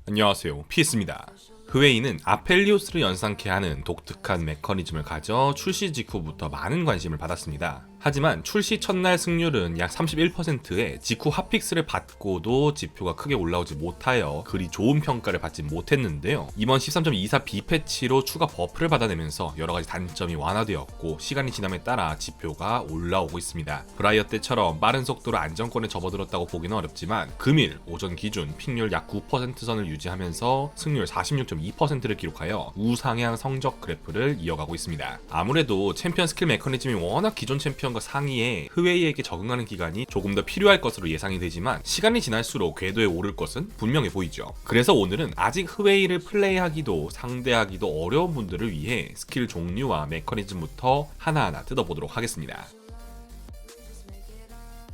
안녕하세요, PS입니다. 흐웨이는 아펠리오스를 연상케 하는 독특한 메커니즘을 가져 출시 직후부터 많은 관심을 받았습니다. 하지만 출시 첫날 승률은 약 31%에 직후 핫픽스를 받고도 지표가 크게 올라오지 못하여 그리 좋은 평가를 받지 못했는데요. 이번 13.24B 패치로 추가 버프를 받아내면서 여러가지 단점이 완화되었고 시간이 지남에 따라 지표가 올라오고 있습니다. 브라이어 때처럼 빠른 속도로 안정권에 접어들었다고 보기는 어렵지만 금일 오전 기준 픽률 약 9% 선을 유지하면서 승률 46.2%를 기록하여 우상향 성적 그래프를 이어가고 있습니다. 아무래도 챔피언 스킬 메커니즘이 워낙 기존 챔피언과 상위에 흐웨이에게 적응하는 기간이 조금 더 필요할 것으로 예상이 되지만 시간이 지날수록 궤도에 오를 것은 분명해 보이죠. 그래서 오늘은 아직 흐웨이를 플레이하기도 상대하기도 어려운 분들을 위해 스킬 종류와 메커니즘부터 하나하나 뜯어보도록 하겠습니다.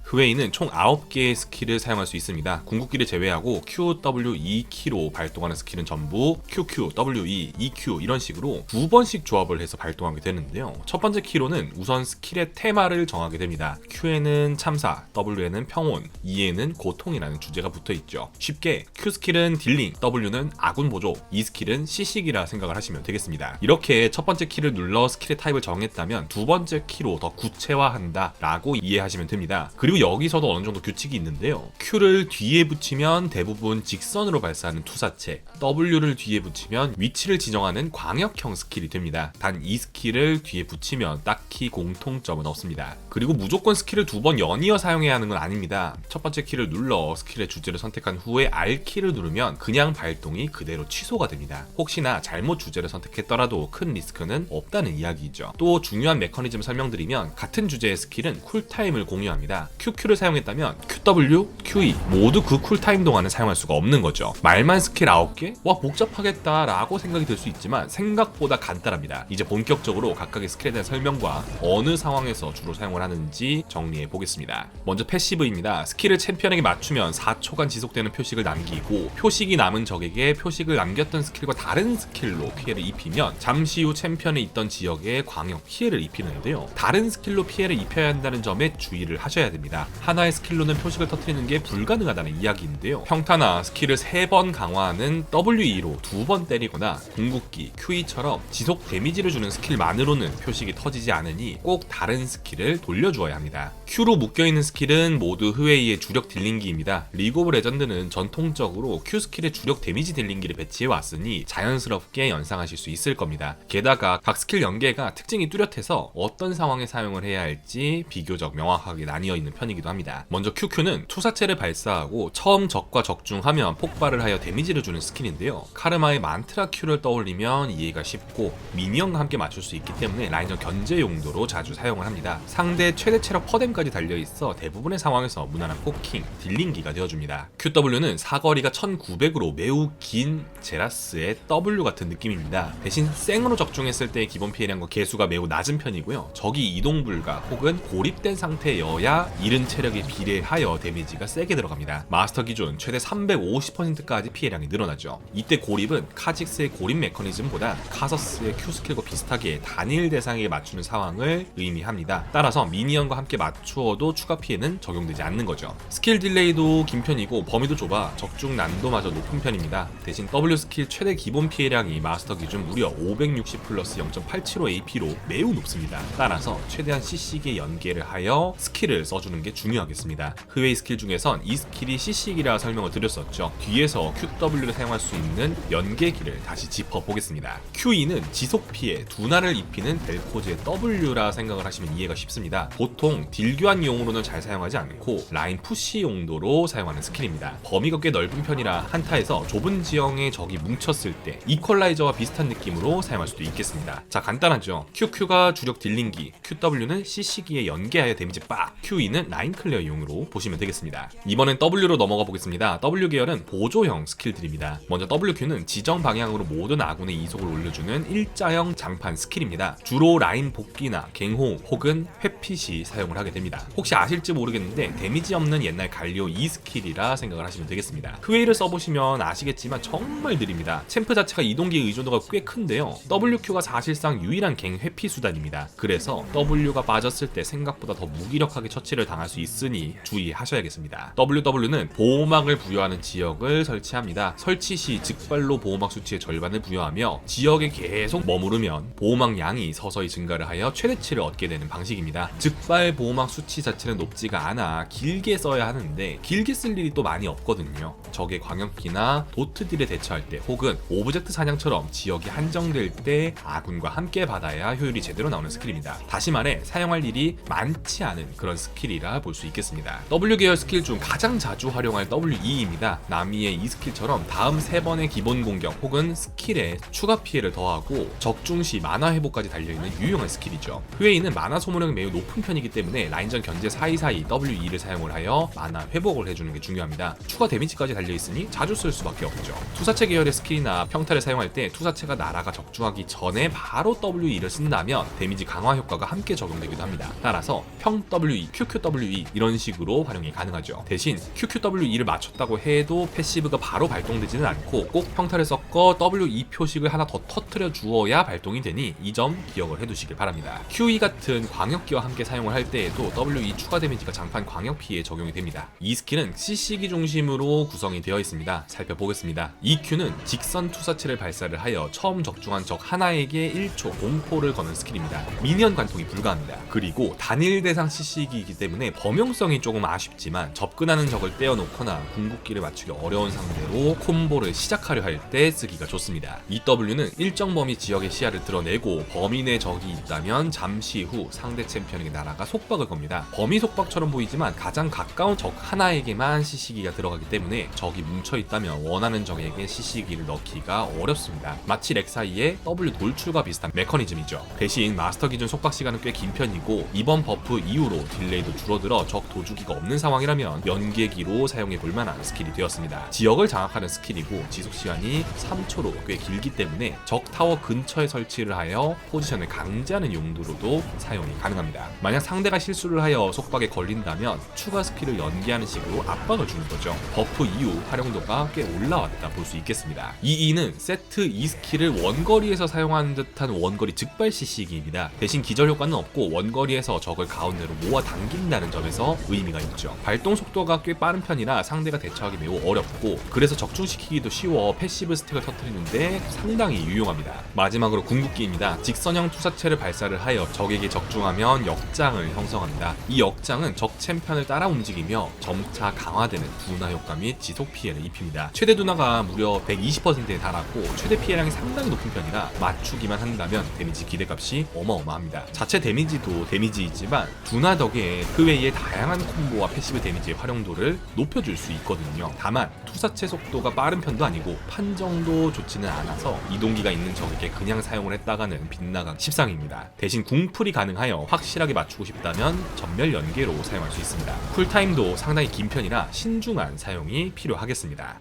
흐웨이는 총 9개의 스킬을 사용할 수 있습니다. 궁극기를 제외하고 Q, W, E 키로 발동하는 스킬은 전부 QQ, WE, EQ 이런 식으로 2번씩 조합을 해서 발동하게 되는데요. 첫 번째 키로는 우선 스킬의 테마를 정하게 됩니다. Q에는 참사, W에는 평온, E에는 고통이라는 주제가 붙어있죠. 쉽게 Q 스킬은 딜링, W는 아군 보조, E 스킬은 시식이라 생각을 하시면 되겠습니다. 이렇게 첫 번째 키를 눌러 스킬의 타입을 정했다면 두 번째 키로 더 구체화한다 라고 이해하시면 됩니다. 그리고 여기서도 어느 정도 규칙이 있는데요. Q를 뒤에 붙이면 대부분 직선으로 발사하는 투사체, W를 뒤에 붙이면 위치를 지정하는 광역형 스킬이 됩니다. 단 이 스킬을 뒤에 붙이면 딱히 공통점은 없습니다. 그리고 무조건 스킬을 두 번 연이어 사용해야 하는 건 아닙니다. 첫 번째 키를 눌러 스킬의 주제를 선택한 후에 R키를 누르면 그냥 발동이 그대로 취소가 됩니다. 혹시나 잘못 주제를 선택했더라도 큰 리스크는 없다는 이야기이죠. 또 중요한 메커니즘을 설명드리면 같은 주제의 스킬은 쿨타임을 공유합니다. QQ를 사용했다면 QW, QE 모두 그 쿨타임 동안은 사용할 수가 없는 거죠. 말만 스킬 9개? 와 복잡하겠다 라고 생각이 들 수 있지만 생각보다 간단합니다. 이제 본격적으로 각각의 스킬에 대한 설명과 어느 상황에서 주로 사용을 하는지 정리해 보겠습니다. 먼저 패시브입니다. 스킬을 챔피언에게 맞추면 4초간 지속되는 표식을 남기고 표식이 남은 적에게 표식을 남겼던 스킬과 다른 스킬로 피해를 입히면 잠시 후 챔피언에 있던 지역에 광역 피해를 입히는데요. 다른 스킬로 피해를 입혀야 한다는 점에 주의를 하셔야 됩니다. 하나의 스킬로는 표식을 터뜨리는 게 불가능하다는 이야기인데요. 평타나 스킬을 3번 강화하는 WE로 2번 때리거나 궁극기, QE처럼 지속 데미지를 주는 스킬만으로는 표식이 터지지 않으니 꼭 다른 스킬을 돌려주어야 합니다. Q로 묶여있는 스킬은 모두 흐웨이의 주력 딜링기입니다. 리그 오브 레전드는 전통적으로 Q 스킬의 주력 데미지 딜링기를 배치해왔으니 자연스럽게 연상하실 수 있을 겁니다. 게다가 각 스킬 연계가 특징이 뚜렷해서 어떤 상황에 사용을 해야 할지 비교적 명확하게 나뉘어있는 편이기도 합니다. 먼저 QQ는 투사체를 발사하고 처음 적과 적중하면 폭발을 하여 데미지를 주는 스킬인데요. 카르마의 만트라 Q를 떠올리면 이해가 쉽고 미니언과 함께 맞출 수 있기 때문에 라인전 견제 용도로 자주 사용을 합니다. 상대 최대 체력 퍼뎀까지 달려있어 대부분의 상황에서 무난한 포킹, 딜링기가 되어줍니다. QW는 사거리가 1900으로 매우 긴 제라스의 W 같은 느낌입니다. 대신 생으로 적중했을 때의 기본 피해량과 개수가 매우 낮은 편이고요. 적이 이동 불가 혹은 고립된 상태여야 잃은 체력에 비례하여 데미지가 세게 들어갑니다. 마스터 기준 최대 350%까지 피해량이 늘어나죠. 이때 고립은 카직스의 고립 메커니즘보다 카서스의 Q 스킬과 비슷하게 단일 대상에게 맞추는 상황을 의미합니다. 따라서 미니언과 함께 맞추어도 추가 피해는 적용되지 않는 거죠. 스킬 딜레이도 긴 편이고 범위도 좁아 적중 난도마저 높은 편입니다. 대신 W 스킬 최대 기본 피해량이 마스터 기준 무려 560 플러스 0.875 AP로 매우 높습니다. 따라서 최대한 CC기에 연계를 하여 스킬을 써주는 게 중요하겠습니다. 흐웨이 스킬 중에선 이 스킬이 CC기라 설명을 드렸었죠. 뒤에서 QW를 사용할 수 있는 연계기를 다시 짚어보겠습니다. QE는 지속 피해 둔화를 입히는 델코즈의 W라 생각을 하시면 이해가 쉽습니다. 보통 딜 교환용으로는 잘 사용하지 않고 라인 푸시 용도로 사용하는 스킬입니다. 범위가 꽤 넓은 편이라 한타에서 좁은 지형에 적이 뭉쳤을 때 이퀄라이저와 비슷한 느낌으로 사용할 수도 있겠습니다. 자 간단하죠. QQ가 주력 딜링기, QW는 CC기에 연계하여 데미지 빡, QE는 라인 클리어용으로 보시면 되겠습니다. 이번엔 W로 넘어가 보겠습니다. W 계열은 보조형 스킬들입니다. 먼저 WQ는 지정 방향으로 모든 아군의 이속을 올려주는 일자형 장판 스킬입니다. 주로 라인 복귀나 갱호 혹은 회피 시 사용을 하게 됩니다. 혹시 아실지 모르겠는데 데미지 없는 옛날 갈리오 2 스킬이라 생각을 하시면 되겠습니다. 흐웨이를 써보시면 아시겠지만 정말 느립니다. 챔프 자체가 이동기의 의존도가 꽤 큰데요. WQ가 사실상 유일한 갱 회피 수단입니다. 그래서 W가 빠졌을 때 생각보다 더 무기력하게 처치를 당할 수 있으니 주의하셔야겠습니다. 있습니다. WW는 보호막을 부여하는 지역을 설치합니다. 설치 시 즉발로 보호막 수치의 절반을 부여하며 지역에 계속 머무르면 보호막 양이 서서히 증가를 하여 최대치를 얻게 되는 방식입니다. 즉발 보호막 수치 자체는 높지가 않아 길게 써야 하는데 길게 쓸 일이 또 많이 없거든요. 적의 광역기나 도트딜에 대처할 때 혹은 오브젝트 사냥처럼 지역이 한정될 때 아군과 함께 받아야 효율이 제대로 나오는 스킬입니다. 다시 말해 사용할 일이 많지 않은 그런 스킬이라 볼 수 있겠습니다. W 계열 스킬 중 가장 자주 활용할 WE입니다. 나미의 이 스킬처럼 다음 3번의 기본 공격 혹은 스킬에 추가 피해를 더하고 적중 시 만화 회복까지 달려있는 유용한 스킬이죠. 후웨이는 만화 소모력이 매우 높은 편이기 때문에 라인전 견제 사이사이 WE를 사용을 하여 만화 회복을 해주는 게 중요합니다. 추가 데미지까지 달려있으니 자주 쓸 수밖에 없죠. 투사체 계열의 스킬이나 평타를 사용할 때 투사체가 날아가 적중하기 전에 바로 WE를 쓴다면 데미지 강화 효과가 함께 적용되기도 합니다. 따라서 평 WE, QQWE 이런 식으로 활용이 가능하죠. 대신 QQWE를 맞췄다고 해도 패시브가 바로 발동되지는 않고 꼭 평타를 섞어 WE 표식을 하나 더 터트려 주어야 발동이 되니 이 점 기억을 해두시길 바랍니다. QE 같은 광역기와 함께 사용을 할 때에도 WE 추가 데미지가 장판 광역 피해에 적용이 됩니다. 이 스킬은 CC기 중심으로 구성이 되어 있습니다. 살펴보겠습니다. 이 Q는 직선 투사체를 발사를 하여 처음 적중한 적 하나에게 1초 공포를 거는 스킬입니다. 미니언 관통이 불가합니다. 그리고 단일 대상 CC기이기 때문에 범용성이 조금 아쉽지만 접근하는 적을 떼어놓거나 궁극기를 맞추기 어려운 상대로 콤보를 시작하려 할 때 쓰기가 좋습니다. 이 W는 일정 범위 지역의 시야를 드러내고 범위 내 적이 있다면 잠시 후 상대 챔피언에게 날아가 속박을 겁니다. 범위 속박처럼 보이지만 가장 가까운 적 하나에게만 CC기가 들어가기 때문에 적이 뭉쳐있다면 원하는 적에게 CC기를 넣기가 어렵습니다. 마치 렉사이의 W 돌출과 비슷한 메커니즘이죠. 대신 마스터 기준 속박 시간은 꽤 긴 편이고 이번 버프 이후로 딜레이도 줄어들어 적 도주기가 없는 상황이라면 연계기로 사용해 볼 만한 스킬이 되었습니다. 지역을 장악하는 스킬이고 지속 시간이 3초로 꽤 길기 때문에 적 타워 근처에 설치를 하여 포지션을 강제하는 용도로도 사용이 가능합니다. 만약 상대가 실수를 하여 속박에 걸린다면 추가 스킬을 연계하는 식으로 압박을 주는 거죠. 버프 이후 활용도가 꽤 올라왔다 볼 수 있겠습니다. EE는 세트 2스킬을 원거리에서 사용하는 듯한 원거리 즉발 CC기입니다. 대신 기절 효과는 없고 원거리에서 적을 가운데로 모아 당긴다는 점에서 의미가 있죠. 발동 속도가 꽤 빠른 편이라 상대가 대처하기 매우 어렵고 그래서 적중시키기도 쉬워 패시브 스택을 터뜨리는데 상당히 유용합니다. 마지막으로 궁극기입니다. 직선형 투사체를 발사를 하여 적에게 적중하면 역장을 형성합니다. 이 역장은 적 챔피언을 따라 움직이며 점차 강화되는 둔화 효과 및 지속 피해를 입힙니다. 최대 둔화가 무려 120%에 달하고 최대 피해량이 상당히 높은 편이라 맞추기만 한다면 데미지 기대값이 어마어마합니다. 자체 데미지도 데미지이지만 둔화 덕에 그 외의 다양한 콤보와 패시브 데미지의 활용도를 높여줄 수 있거든요. 다만 투사체 속도가 빠른 편도 아니고 판정도 좋지는 않아서 이동기가 있는 적에게 그냥 사용을 했다가는 빗나가기 십상입니다. 대신 궁풀이 가능하여 확실하게 맞추고 싶다면 전멸 연계로 사용할 수 있습니다. 쿨타임도 상당히 긴 편이라 신중한 사용이 필요하겠습니다.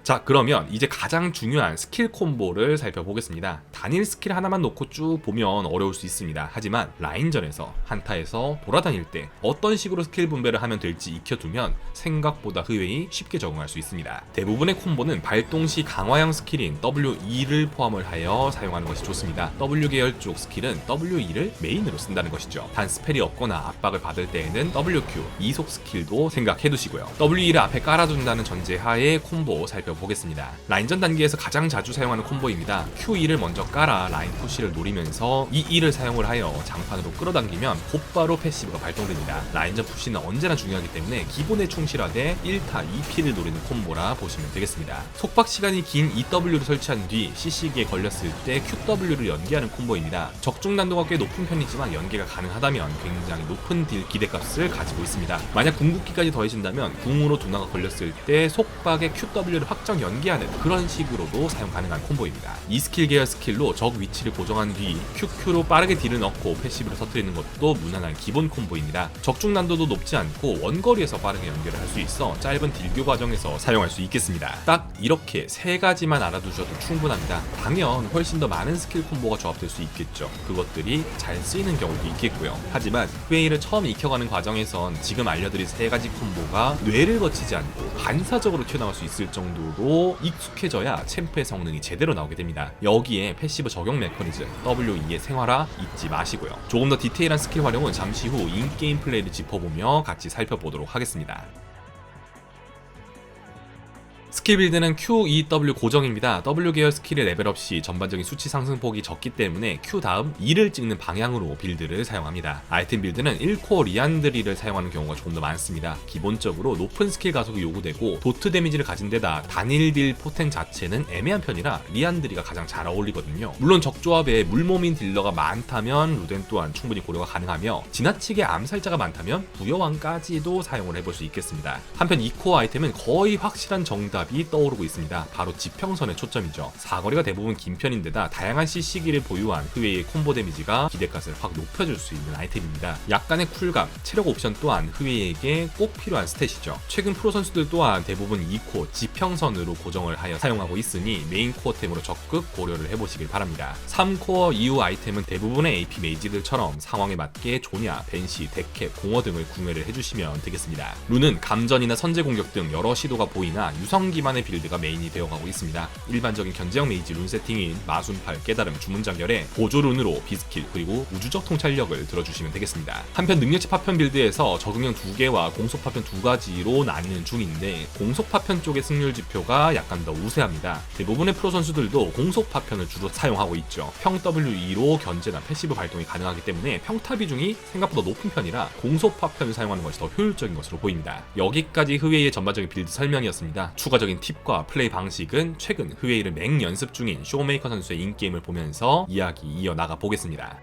자, 그러면 이제 가장 중요한 스킬 콤보를 살펴보겠습니다. 단일 스킬 하나만 놓고 쭉 보면 어려울 수 있습니다. 하지만 라인전에서 한타에서 돌아다닐 때 어떤 식으로 스킬 분배를 하면 될지 익혀두면 생각보다 의외히 쉽게 적응할 수 있습니다. 대부분의 콤보는 발동 시 강화형 스킬인 WE를 포함을 하여 사용하는 것이 좋습니다. W 계열 쪽 스킬은 WE를 메인으로 쓴다는 것이죠. 단 스펠이 없거나 압박을 받을 때에는 WQ, 이속 스킬도 생각해두시고요. WE를 앞에 깔아둔다는 전제하에 콤보 살펴보겠습니다. 라인전 단계에서 가장 자주 사용하는 콤보입니다. QE를 먼저 깔아 라인 푸시를 노리면서 EE를 사용을 하여 장판으로 끌어당기면 곧바로 패시브가 발동됩니다. 라인전 푸시는 언제나 중요하기 때문에 기본에 충실하되 1타 2피를 노리는 콤보라 보시면 되겠습니다. 속박 시간이 긴 EW를 설치한 뒤 CC기에 걸렸을 때 QW를 연계하는 콤보입니다. 적중 난도가 꽤 높은 편이지만 연계가 가능하다면 굉장히 높은 딜 기대값을 가지고 있습니다. 만약 궁극기까지 더해진다면 궁으로 둔화가 걸렸을 때 속박에 QW를 확정 연계하는 그런 식으로도 사용 가능한 콤보입니다. 이 스킬 계열 스킬로 적 위치를 고정한 뒤 QQ로 빠르게 딜을 넣고 패시브를 터뜨리는 것도 무난한 기본 콤보입니다. 적중 난도도 높지 않고 원거리에서 빠르게 연결을 할 수 있어 짧은 딜교 과정에서 사용할 수 있겠습니다. 딱 이렇게 세 가지만 알아두셔도 충분합니다. 당연 훨씬 더 많은 스킬 콤보가 조합될 수 있겠죠. 그것들이 잘 쓰이는 경우도 있겠고요. 하지만 후웨이를 처음 익혀가는 과정에선 지금 알려드린 세 가지 콤보가 뇌를 거치지 않고 반사적으로 튀어나올 수 있을 정도로 익숙해져야 챔프의 성능이 제대로 나오게 됩니다. 여기에 패시브 적용 메커니즘 W2의 생활화 잊지 마시고요. 조금 더 디테일한 스킬 활용은 잠시 후 인게임 플레이를 짚어보며 같이 살펴보도록 하겠습니다. 스킬 빌드는 Q, E, W 고정입니다. W 계열 스킬의 레벨업 시 전반적인 수치 상승폭이 적기 때문에 Q 다음 E를 찍는 방향으로 빌드를 사용합니다. 아이템 빌드는 1코어 리안드리를 사용하는 경우가 조금 더 많습니다. 기본적으로 높은 스킬 가속이 요구되고 도트 데미지를 가진 데다 단일 딜 포텐 자체는 애매한 편이라 리안드리가 가장 잘 어울리거든요. 물론 적조합에 물몸인 딜러가 많다면 루덴 또한 충분히 고려가 가능하며 지나치게 암살자가 많다면 부여왕까지도 사용을 해볼 수 있겠습니다. 한편 2코어 아이템은 거의 확실한 정답이 떠오르고 있습니다. 바로 지평선의 초점이죠. 사거리가 대부분 긴 편인데다 다양한 CC기를 보유한 흐웨이의 콤보 데미지가 기대값을 확 높여줄 수 있는 아이템입니다. 약간의 쿨감, 체력 옵션 또한 흐웨이에게 꼭 필요한 스탯이죠. 최근 프로 선수들 또한 대부분 2코어 지평선으로 고정을 하여 사용하고 있으니 메인 코어템으로 적극 고려를 해보시길 바랍니다. 3코어 이후 아이템은 대부분의 AP 메이지들처럼 상황에 맞게 조냐, 벤시, 데캡, 공허 등을 구매를 해주시면 되겠습니다. 룬은 감전이나 선제 공격 등 여러 시도가 보이나 유성 기반의 빌드가 메인이 되어가고 있습니다. 일반적인 견제형 메이지 룬 세팅인 마순팔, 깨달음, 주문장결에 보조 룬으로 비스킬 그리고 우주적 통찰력을 들어주시면 되겠습니다. 한편 능력치 파편 빌드에서 적응형 2개와 공속 파편 2가지로 나뉘는 중인데 공속 파편 쪽의 승률 지표가 약간 더 우세합니다. 대부분의 프로 선수들도 공속 파편을 주로 사용하고 있죠. 평 W2로 견제나 패시브 발동이 가능하기 때문에 평타 비중이 생각보다 높은 편이라 공속 파편을 사용하는 것이 더 효율적인 것으로 보입니다. 여기까지 흐웨이의 전반적인 빌드 설명이었습니다. 추가적인 팁과 플레이 방식은 최근 흐웨이를 맹연습 중인 쇼메이커 선수의 인게임을 보면서 이야기 이어나가 보겠습니다.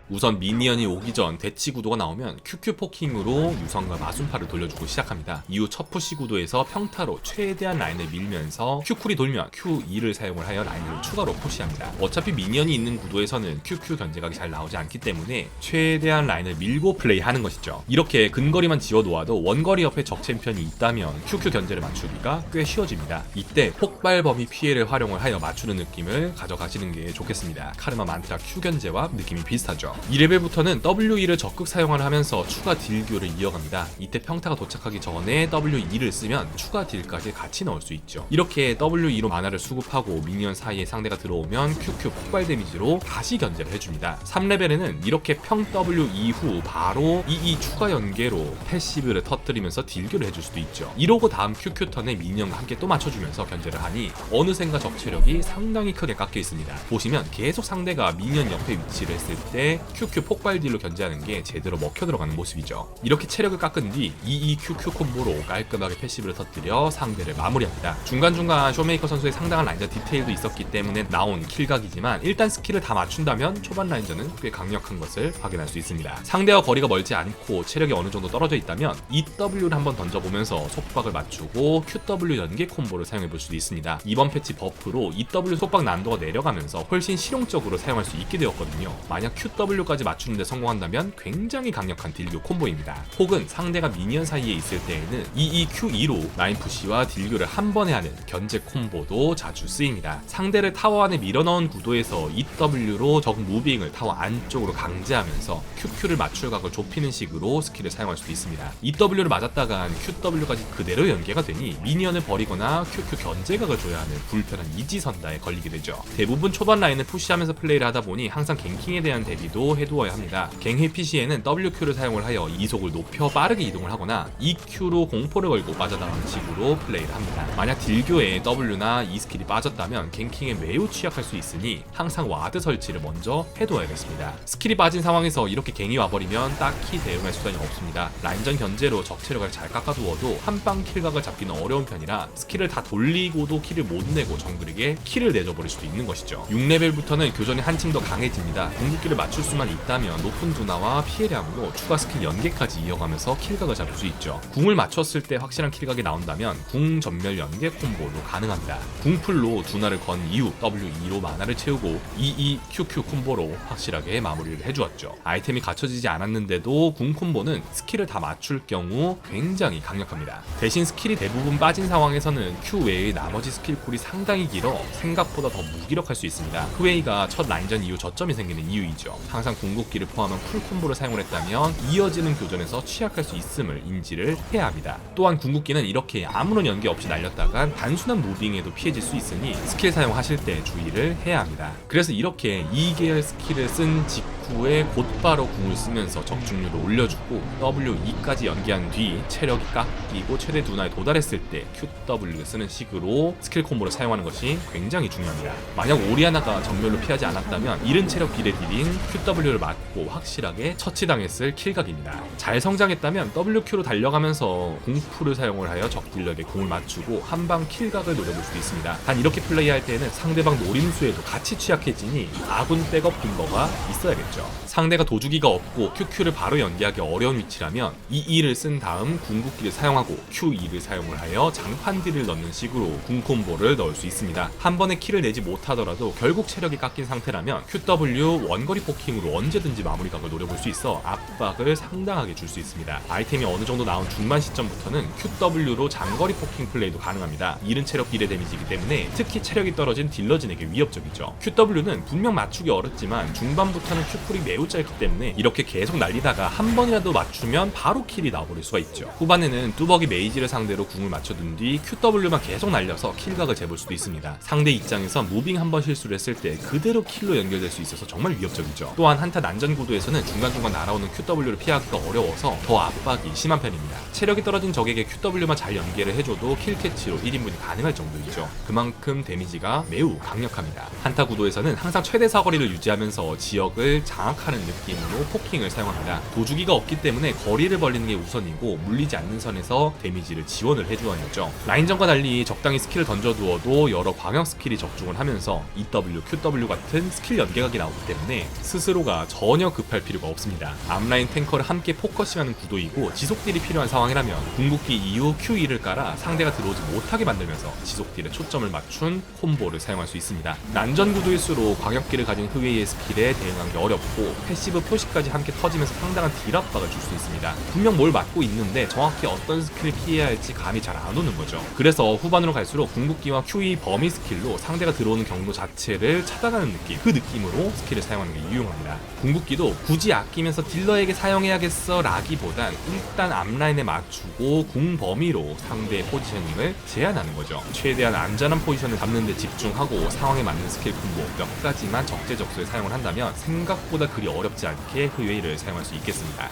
우선 미니언이 오기 전 대치 구도가 나오면 QQ 포킹으로 유성과 마순파를 돌려주고 시작합니다. 이후 첫 푸시 구도에서 평타로 최대한 라인을 밀면서 Q쿨이 돌면 Q2를 사용을 하여 라인을 추가로 푸시합니다. 어차피 미니언이 있는 구도에서는 QQ 견제각이 잘 나오지 않기 때문에 최대한 라인을 밀고 플레이하는 것이죠. 이렇게 근거리만 지워놓아도 원거리 옆에 적 챔피언이 있다면 QQ 견제를 맞추기가 꽤 쉬워집니다. 이때 폭발 범위 피해를 활용을 하여 맞추는 느낌을 가져가시는 게 좋겠습니다. 카르마 만트라 Q 견제와 느낌이 비슷하죠. 2레벨부터는 W2를 적극 사용을 하면서 추가 딜교를 이어갑니다. 이때 평타가 도착하기 전에 W2를 쓰면 추가 딜까지 같이 넣을 수 있죠. 이렇게 W2로 마나를 수급하고 미니언 사이에 상대가 들어오면 QQ 폭발 데미지로 다시 견제를 해줍니다. 3레벨에는 이렇게 평 W2 후 바로 EE 추가 연계로 패시브를 터뜨리면서 딜교를 해줄 수도 있죠. 이러고 다음 QQ 턴에 미니언과 함께 또 맞춰주면서 견제를 하니 어느샌가 적체력이 상당히 크게 깎여 있습니다. 보시면 계속 상대가 미니언 옆에 위치를 했을 때 QQ 폭발 딜로 견제하는 게 제대로 먹혀 들어가는 모습이죠. 이렇게 체력을 깎은 뒤 EEQQ 콤보로 깔끔하게 패시브를 터뜨려 상대를 마무리합니다. 중간중간 쇼메이커 선수의 상당한 라인전 디테일도 있었기 때문에 나온 킬각이지만 일단 스킬을 다 맞춘다면 초반 라인전은 꽤 강력한 것을 확인할 수 있습니다. 상대와 거리가 멀지 않고 체력이 어느 정도 떨어져 있다면 EW를 한번 던져보면서 속박을 맞추고 QW 연계 콤보를 사용해볼 수도 있습니다. 이번 패치 버프로 EW 속박 난도가 내려가면서 훨씬 실용적으로 사용할 수 있게 되었거든요. 만약 QW 까지 맞추는데 성공한다면 굉장히 강력한 딜교 콤보입니다. 혹은 상대가 미니언 사이에 있을 때에는 EEQ2로 라인 푸시와 딜교를 한 번에 하는 견제 콤보도 자주 쓰입니다. 상대를 타워 안에 밀어넣은 구도에서 EW로 적 무빙을 타워 안쪽으로 강제하면서 QQ를 맞출 각을 좁히는 식으로 스킬을 사용할 수도 있습니다. EW를 맞았다간 QW까지 그대로 연계가 되니 미니언을 버리거나 QQ 견제각을 줘야 하는 불편한 이지선다에 걸리게 되죠. 대부분 초반 라인을 푸시하면서 플레이를 하다 보니 항상 갱킹에 대한 대비도 해두어야 합니다. 갱회피 시에는 WQ를 사용을 하여 이속을 높여 빠르게 이동을 하거나 EQ로 공포를 걸고 빠져나가는 식으로 플레이를 합니다. 만약 딜교에 W나 E 스킬이 빠졌다면 갱킹에 매우 취약할 수 있으니 항상 와드 설치를 먼저 해두어야겠습니다. 스킬이 빠진 상황에서 이렇게 갱이 와버리면 딱히 대응할 수단이 없습니다. 라인전 견제로 적체력을 잘 깎아두어도 한방 킬각을 잡기는 어려운 편이라 스킬을 다 돌리고도 킬을 못 내고 정글에게 킬을 내줘버릴 수도 있는 것이죠. 6레벨부터는 교전이 한층 더 강해집니다. 궁극기를 맞출 수만 있다면 높은 두나와 피해량으로 추가 스킬 연계까지 이어가면서 킬각을 잡을 수 있죠. 궁을 맞췄을 때 확실한 킬각이 나온다면 궁 전멸 연계 콤보로 가능합니다. 궁풀로 두나를 건 이후 W2로 마나를 채우고 EEQQ 콤보로 확실하게 마무리를 해주었죠. 아이템이 갖춰지지 않았는데도 궁 콤보는 스킬을 다 맞출 경우 굉장히 강력합니다. 대신 스킬이 대부분 빠진 상황에서는 Q 외의 나머지 스킬쿨이 상당히 길어 생각보다 더 무기력할 수 있습니다. 흐웨이가 첫 라인전 이후 저점이 생기는 이유이죠. 항상 궁극기를 포함한 풀콤보를 사용을 했다면 이어지는 교전에서 취약할 수 있음을 인지를 해야 합니다. 또한 궁극기는 이렇게 아무런 연계 없이 날렸다간 단순한 무빙에도 피해질 수 있으니 스킬 사용하실 때 주의를 해야 합니다. 그래서 이렇게 2계열 스킬을 쓴 직후에 곧바로 궁을 쓰면서 적중률을 올려주고 WE까지 연계한 뒤 체력이 깎이고 최대 둔화에 도달했을 때 QW를 쓰는 식으로 스킬 콤보를 사용하는 것이 굉장히 중요합니다. 만약 오리아나가 전멸로 피하지 않았다면 이른 체력 비례 딜인 QW를 맞고 확실하게 처치당했을 킬각입니다. 잘 성장했다면 WQ로 달려가면서 궁풀을 사용을 하여 적 딜러에게 궁을 맞추고 한방 킬각을 노려볼 수도 있습니다. 단 이렇게 플레이할 때는 상대방 노림수에도 같이 취약해지니 아군 백업 빈거가 있어야겠죠. 상대가 도주기가 없고 QQ를 바로 연계하기 어려운 위치라면 E2를 쓴 다음 궁극기를 사용하고 Q2를 사용을 하여 장판 딜을 넣는 식으로 궁 콤보를 넣을 수 있습니다. 한 번에 킬을 내지 못하더라도 결국 체력이 깎인 상태라면 QW 원거리 포킹으로 언제든지 마무리각을 노려볼 수 있어 압박을 상당하게 줄 수 있습니다. 아이템이 어느 정도 나온 중반 시점부터는 QW로 장거리 포킹 플레이도 가능합니다. 이른 체력 비례 데미지이기 때문에 특히 체력이 떨어진 딜러진에게 위협적이죠. QW는 분명 맞추기 어렵지만 중반부터는 Q풀이 매우 짧기 때문에 이렇게 계속 날리다가 한 번이라도 맞추면 바로 킬이 나와버릴 수가 있죠. 후반에는 뚜벅이 메이지를 상대로 궁을 맞춰둔 뒤 QW만 계속 날려서 킬각을 재볼 수도 있습니다. 상대 입장에서 무빙 한 번 실수를 했을 때 그대로 킬로 연결될 수 있어서 정말 위협적이죠. 또한 한타 난전 구도에서는 중간중간 날아오는 QW를 피하기가 어려워서 더 압박이 심한 편입니다. 체력이 떨어진 적에게 QW만 잘 연계를 해줘도 킬캐치로 1인분이 가능할 정도이죠. 그만큼 데미지가 매우 강력합니다. 한타 구도에서는 항상 최대 사거리를 유지하면서 지역을 장악하는 느낌으로 포킹을 사용합니다. 도주기가 없기 때문에 거리를 벌리는 게 우선이고 물리지 않는 선에서 데미지를 지원을 해주어야죠. 라인전과 달리 적당히 스킬을 던져두어도 여러 광역 스킬이 적중을 하면서 EW, QW 같은 스킬 연계각이 나오기 때문에 스스로가 전혀 급할 필요가 없습니다. 앞라인 탱커를 함께 포커싱하는 구도이고 지속딜이 필요한 상황이라면 궁극기 이후 Q2를 깔아 상대가 들어오지 못하게 만들면서 지속딜에 초점을 맞춘 콤보를 사용할 수 있습니다. 난전 구도일수록 광역기를 가진 흐웨이의 스킬에 대응하기 어렵고 패시브 표시까지 함께 터지면서 상당한 딜 압박을 줄 수 있습니다. 분명 뭘 맞고 있는데 정확히 어떤 스킬을 피해야 할지 감이 잘 안 오는 거죠. 그래서 후반으로 갈수록 궁극기와 Q2 범위 스킬로 상대가 들어오는 경로 자체를 찾아가는 느낌, 그 느낌으로 스킬을 사용하는 게 유용합니다. 궁극기도 굳이 아끼면서 딜러에게 사용해야겠어 라기보단 일단 앞라인에 맞추고 궁 범위로 상대의 포지셔닝을 제한하는 거죠. 최대한 안전한 포지션을 잡는 데 집중하고 상황에 맞는 스킬 콤보 몇 가지만 적재적소에 사용을 한다면 생각보다 그리 어렵지 않게 흐웨이를 사용할 수 있겠습니다.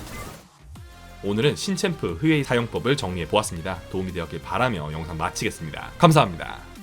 오늘은 신챔프 흐웨이 사용법을 정리해 보았습니다. 도움이 되었길 바라며 영상 마치겠습니다. 감사합니다.